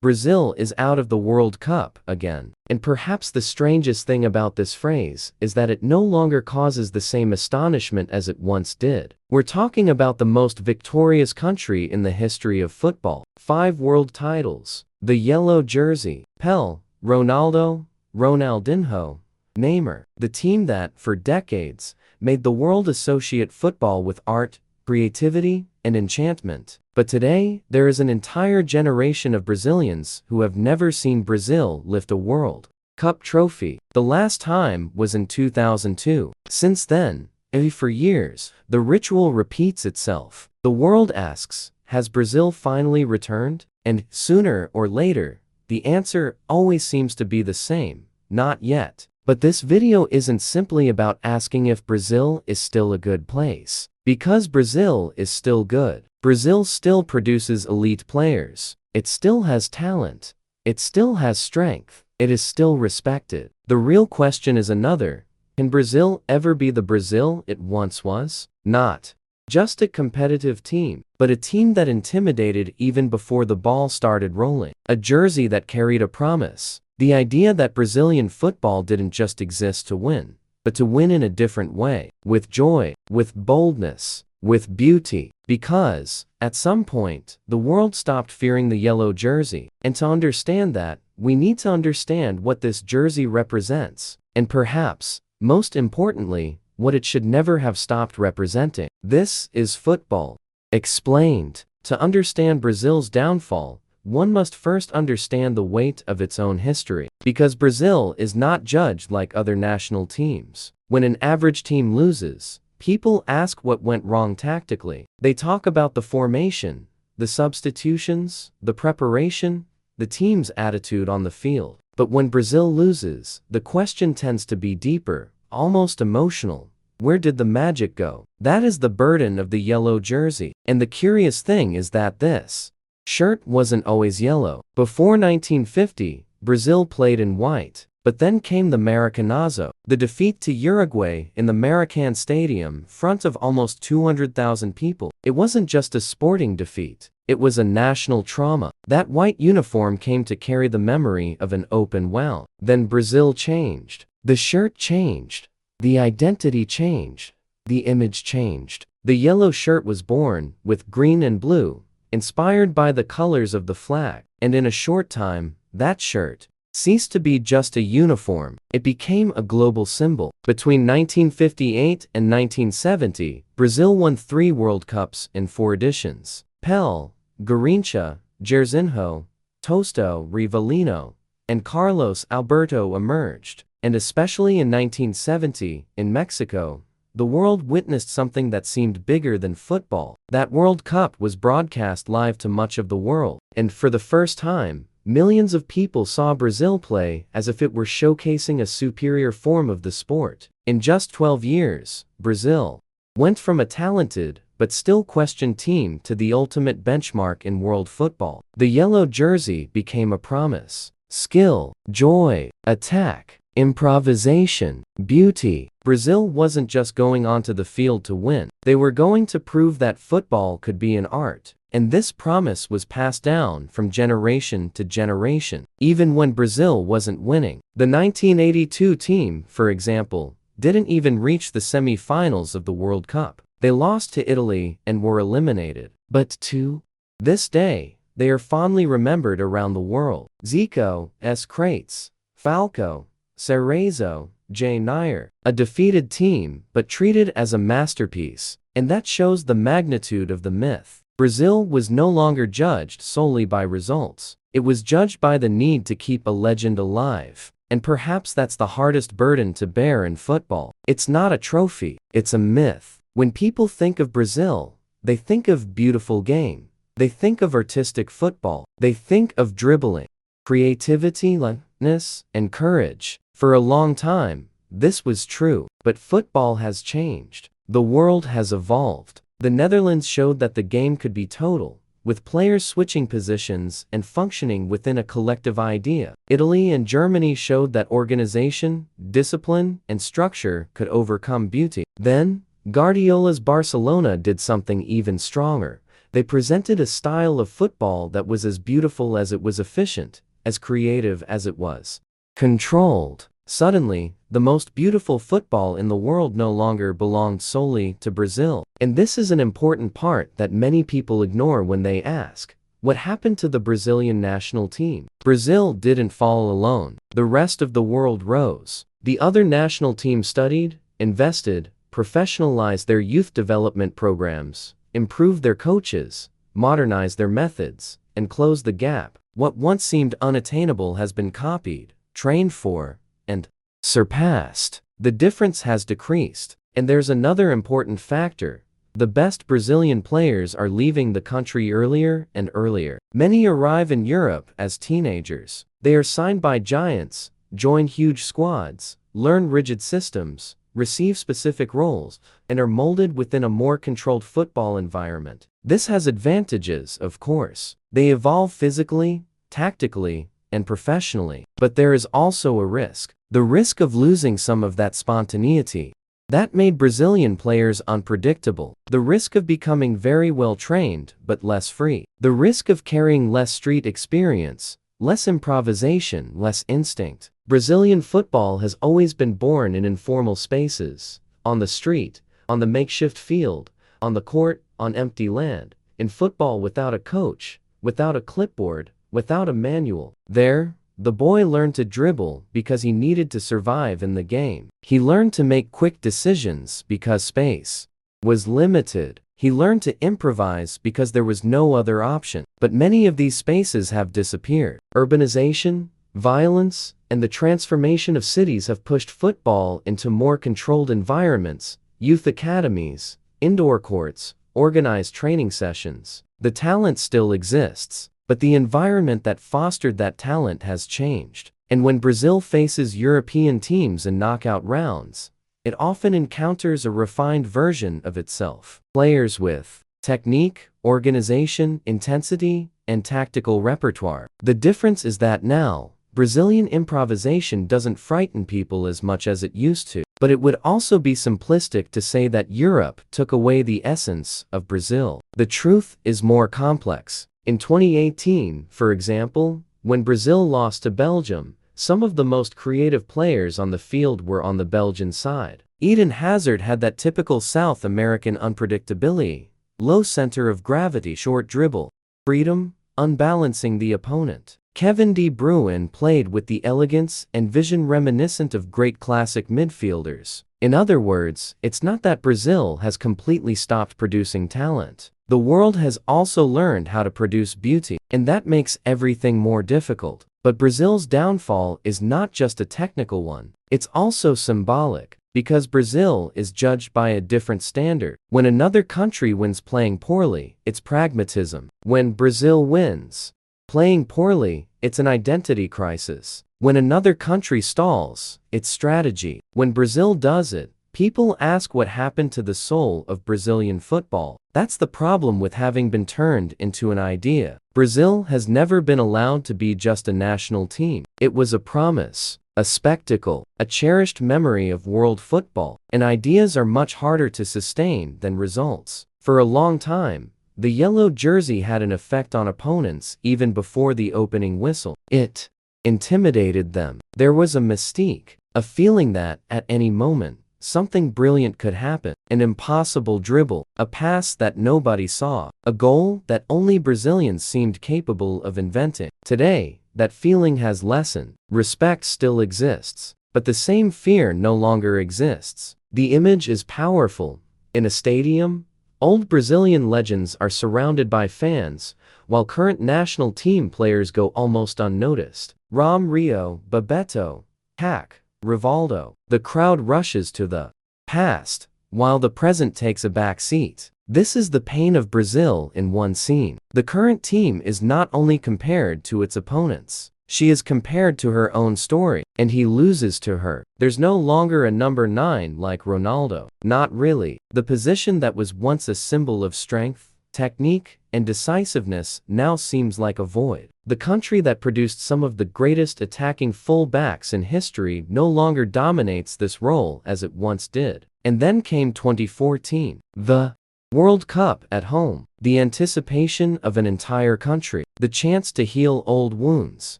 Brazil is out of the World Cup again. And perhaps the strangest thing about this phrase is that it no longer causes the same astonishment as it once did. We're talking about the most victorious country in the history of football. 5 world titles. The yellow jersey. Pelé, Ronaldo, Ronaldinho, Neymar. The team that, for decades, made the world associate football with art, creativity, and enchantment. But today, there is an entire generation of Brazilians who have never seen Brazil lift a World Cup trophy. The last time was in 2002. Since then, for years, the ritual repeats itself. The world asks, has Brazil finally returned? And sooner or later, the answer always seems to be the same, not yet. But this video isn't simply about asking if Brazil is still a good place. Because Brazil is still good. Brazil still produces elite players. It still has talent. It still has strength. It is still respected. The real question is another. Can Brazil ever be the Brazil it once was? Not just a competitive team, but a team that intimidated even before the ball started rolling. A jersey that carried a promise. The idea that Brazilian football didn't just exist to win, but to win in a different way. With joy, with boldness, with beauty. Because, at some point, the world stopped fearing the yellow jersey. And to understand that, we need to understand what this jersey represents. And perhaps, most importantly, what it should never have stopped representing. This is football. Explained. To understand Brazil's downfall, one must first understand the weight of its own history. Because Brazil is not judged like other national teams. When an average team loses, people ask what went wrong tactically. They talk about the formation, the substitutions, the preparation, the team's attitude on the field. But when Brazil loses, the question tends to be deeper, almost emotional. Where did the magic go? That is the burden of the yellow jersey. And the curious thing is that this shirt wasn't always yellow. Before 1950, Brazil played in white. But then came the Maracanazo, the defeat to Uruguay in the Maracanã Stadium, front of almost 200,000 people. It wasn't just a sporting defeat. It was a national trauma. That white uniform came to carry the memory of an open well. Then Brazil changed. The shirt changed. The identity changed. The image changed. The yellow shirt was born, with green and blue, inspired by the colors of the flag. And in a short time, that shirt ceased to be just a uniform. It became a global symbol. Between 1958 and 1970, Brazil won 3 World Cups in 4 editions. Pelé, Garrincha, Jairzinho, Tosto, Rivelino, and Carlos Alberto emerged. And especially in 1970, in Mexico, the world witnessed something that seemed bigger than football. That World Cup was broadcast live to much of the world. And for the first time, millions of people saw Brazil play as if it were showcasing a superior form of the sport. In just 12 years, Brazil went from a talented, but still questioned team to the ultimate benchmark in world football. The yellow jersey became a promise. Skill, joy, attack, improvisation, beauty. Brazil wasn't just going onto the field to win. They were going to prove that football could be an art. And this promise was passed down from generation to generation, even when Brazil wasn't winning. The 1982 team, for example, didn't even reach the semi-finals of the World Cup. They lost to Italy and were eliminated. But to this day, they are fondly remembered around the world. Zico, S. Crates, Falco, Cerezo, J. Nair. A defeated team, but treated as a masterpiece. And that shows the magnitude of the myth. Brazil was no longer judged solely by results. It was judged by the need to keep a legend alive. And perhaps that's the hardest burden to bear in football. It's not a trophy, it's a myth. When people think of Brazil, they think of beautiful game. They think of artistic football. They think of dribbling, creativity, lightness, and courage. For a long time, this was true. But football has changed. The world has evolved. The Netherlands showed that the game could be total, with players switching positions and functioning within a collective idea. Italy and Germany showed that organization, discipline, and structure could overcome beauty. Then, Guardiola's Barcelona did something even stronger. They presented a style of football that was as beautiful as it was efficient, as creative as it was controlled. Suddenly, the most beautiful football in the world no longer belonged solely to Brazil. And this is an important part that many people ignore when they ask, what happened to the Brazilian national team? Brazil didn't fall alone. The rest of the world rose. The other national teams studied, invested, professionalized their youth development programs, improved their coaches, modernized their methods, and closed the gap. What once seemed unattainable has been copied, trained for, and surpassed. The difference has decreased. And there's another important factor. The best Brazilian players are leaving the country earlier and earlier. Many arrive in Europe as teenagers. They are signed by giants, join huge squads, learn rigid systems, receive specific roles, and are molded within a more controlled football environment. This has advantages, of course. They evolve physically, tactically, and professionally. But there is also a risk. The risk of losing some of that spontaneity. That made Brazilian players unpredictable. The risk of becoming very well trained, but less free. The risk of carrying less street experience, less improvisation, less instinct. Brazilian football has always been born in informal spaces. On the street, on the makeshift field, on the court, on empty land. In football without a coach, without a clipboard, without a manual. There, the boy learned to dribble because he needed to survive in the game. He learned to make quick decisions because space was limited. He learned to improvise because there was no other option. But many of these spaces have disappeared. Urbanization, violence, and the transformation of cities have pushed football into more controlled environments, youth academies, indoor courts, organized training sessions. The talent still exists, but the environment that fostered that talent has changed. And when Brazil faces European teams in knockout rounds, it often encounters a refined version of itself. Players with technique, organization, intensity, and tactical repertoire. The difference is that now, Brazilian improvisation doesn't frighten people as much as it used to. But it would also be simplistic to say that Europe took away the essence of Brazil. The truth is more complex. In 2018, for example, when Brazil lost to Belgium, some of the most creative players on the field were on the Belgian side. Eden Hazard had that typical South American unpredictability, low center of gravity, short dribble, freedom, unbalancing the opponent. Kevin De Bruyne played with the elegance and vision reminiscent of great classic midfielders. In other words, it's not that Brazil has completely stopped producing talent. The world has also learned how to produce beauty, and that makes everything more difficult. But Brazil's downfall is not just a technical one, it's also symbolic, because Brazil is judged by a different standard. When another country wins playing poorly, it's pragmatism. When Brazil wins playing poorly, it's an identity crisis. When another country stalls, it's strategy. When Brazil does it, people ask what happened to the soul of Brazilian football. That's the problem with having been turned into an idea. Brazil has never been allowed to be just a national team. It was a promise, a spectacle, a cherished memory of world football. And ideas are much harder to sustain than results. For a long time, the yellow jersey had an effect on opponents even before the opening whistle. It intimidated them. There was a mystique, a feeling that, at any moment, something brilliant could happen. An impossible dribble, a pass that nobody saw, a goal that only Brazilians seemed capable of inventing. Today, that feeling has lessened. Respect still exists, but the same fear no longer exists. The image is powerful. In a stadium, old Brazilian legends are surrounded by fans, while current national team players go almost unnoticed. Rio, Bebeto, Hack, Rivaldo. The crowd rushes to the past, while the present takes a back seat. This is the pain of Brazil in one scene. The current team is not only compared to its opponents, she is compared to her own story, and he loses to her. There's no longer a number 9 like Ronaldo. Not really. The position that was once a symbol of strength, technique, and decisiveness now seems like a void. The country that produced some of the greatest attacking full-backs in history no longer dominates this role as it once did. And then came 2014. The World Cup at home. The anticipation of an entire country. The chance to heal old wounds.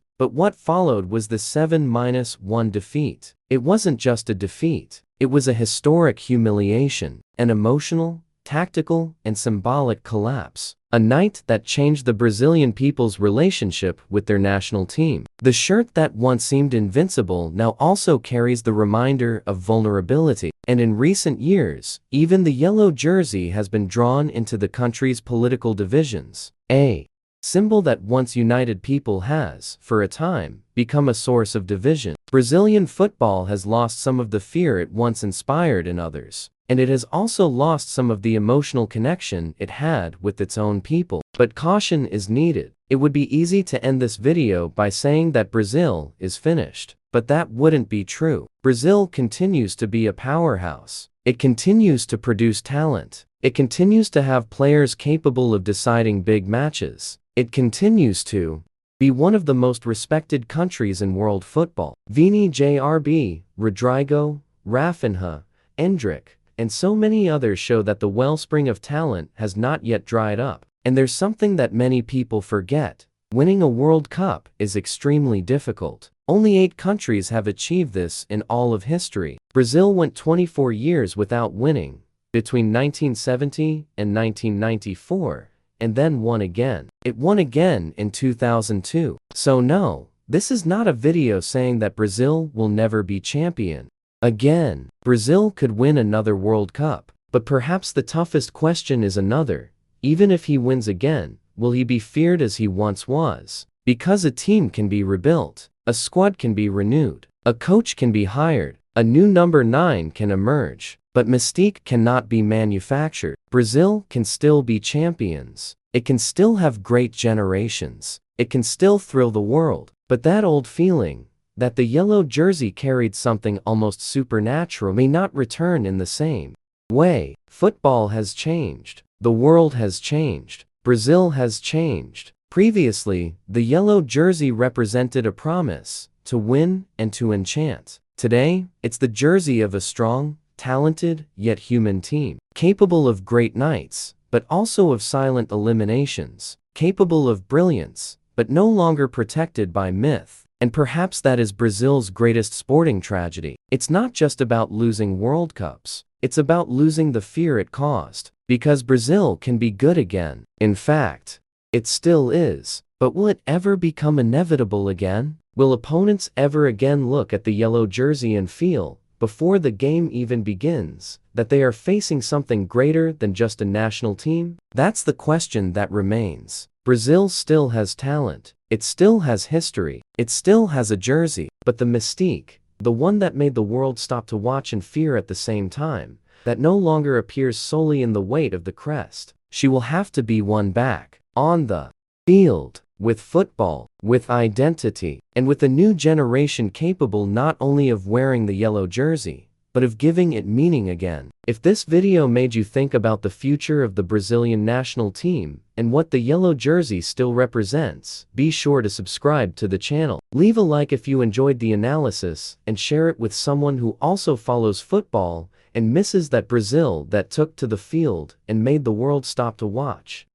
But what followed was the 7-1 defeat. It wasn't just a defeat. It was a historic humiliation, an emotional, tactical, and symbolic collapse. A night that changed the Brazilian people's relationship with their national team. The shirt that once seemed invincible now also carries the reminder of vulnerability. And in recent years, even the yellow jersey has been drawn into the country's political divisions. A symbol that once united people has, for a time, become a source of division. Brazilian football has lost some of the fear it once inspired in others. And it has also lost some of the emotional connection it had with its own people. But caution is needed. It would be easy to end this video by saying that Brazil is finished. But that wouldn't be true. Brazil continues to be a powerhouse. It continues to produce talent. It continues to have players capable of deciding big matches. It continues to be one of the most respected countries in world football. Vini Jr., Rodrigo, Rafinha, Endrick, and so many others show that the wellspring of talent has not yet dried up. And there's something that many people forget. Winning a World Cup is extremely difficult. Only 8 countries have achieved this in all of history. Brazil went 24 years without winning, between 1970 and 1994, and then won again. It won again in 2002. So no, this is not a video saying that Brazil will never be champion. Again, Brazil could win another World Cup, but perhaps the toughest question is another. Even if he wins again, will he be feared as he once was? Because a team can be rebuilt, a squad can be renewed, a coach can be hired, a new number 9 can emerge, but mystique cannot be manufactured. Brazil can still be champions. It can still have great generations. It can still thrill the world, but that old feeling that the yellow jersey carried something almost supernatural may not return in the same way. Football has changed. The world has changed. Brazil has changed. Previously, the yellow jersey represented a promise to win and to enchant. Today, it's the jersey of a strong, talented, yet human team, capable of great nights, but also of silent eliminations, capable of brilliance, but no longer protected by myth. And perhaps that is Brazil's greatest sporting tragedy. It's not just about losing World Cups. It's about losing the fear it caused. Because Brazil can be good again. In fact, it still is. But will it ever become inevitable again? Will opponents ever again look at the yellow jersey and feel, before the game even begins, that they are facing something greater than just a national team? That's the question that remains. Brazil still has talent. It still has history. It still has a jersey. But the mystique, the one that made the world stop to watch and fear at the same time, that no longer appears solely in the weight of the crest, she will have to be won back. On the field, with football, with identity, and with a new generation capable not only of wearing the yellow jersey, but of giving it meaning again. If this video made you think about the future of the Brazilian national team and what the yellow jersey still represents, be sure to subscribe to the channel. Leave a like if you enjoyed the analysis and share it with someone who also follows football and misses that Brazil that took to the field and made the world stop to watch.